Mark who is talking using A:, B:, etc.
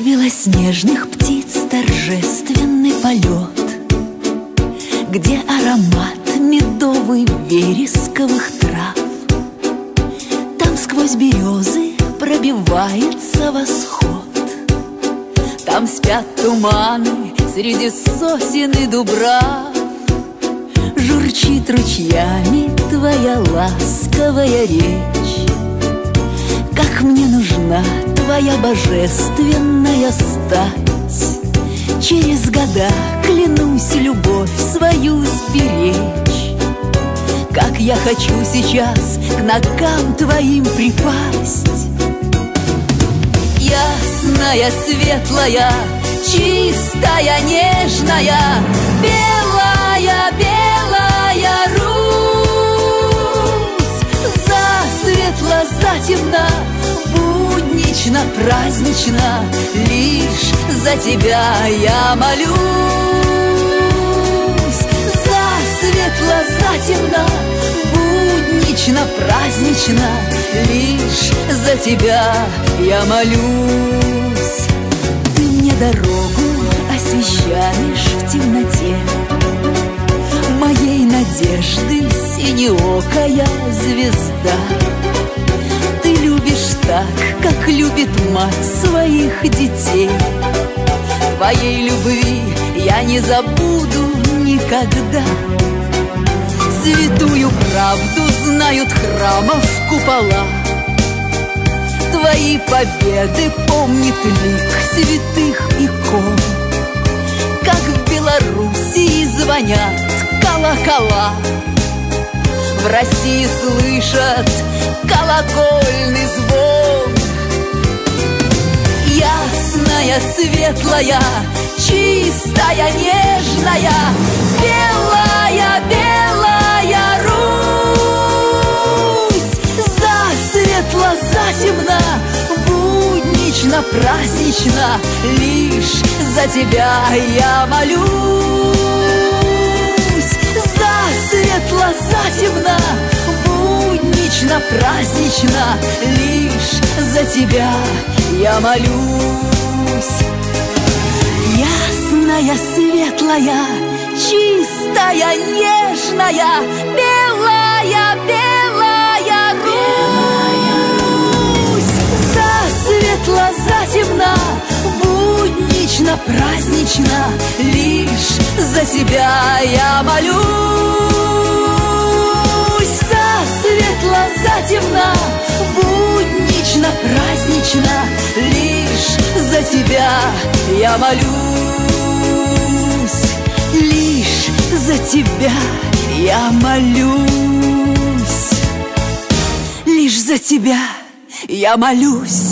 A: белоснежных птиц торжественный полет, где аромат медовый вересковых трав. Там сквозь березы пробивается восход, там спят туманы среди сосен и дубрав. Журчит ручьями твоя ласковая речь, как мне нужна твоя божественная стать. Через года клянусь любовь свою сберечь, как я хочу сейчас к ногам твоим припасть. Ясная, светлая, чистая, нежная, белая, белая Русь. Засветло, затемно, буднично, празднично, лишь за тебя я молюсь. Засветло, затемно, буднично, празднично, лишь за тебя я молюсь. Ты мне дорогу освещаешь в темноте моей надежды, синеокая звезда. Ты любишь так, как любит мать своих детей. Твоей любви я не забуду никогда. Святую правду знают храмов купола, твои победы помнит лик святых икон. Как в Белоруссии звонят колокола, в России слышат колокольный звон. Ясная, светлая, чистая, нежная, белая, белая Русь. Засветло, затемно, буднично, празднично, лишь за тебя я молюсь. Засветло, затемно, буднично, празднично, лишь за тебя я молюсь. Ясная, светлая, чистая, нежная, белая, белая Русь. Засветло, затемно, буднично, празднично, лишь за тебя я молюсь. Засветло, затемно, буднично, празднично, лишь за тебя я молюсь. Лишь за тебя я молюсь. Лишь за тебя я молюсь.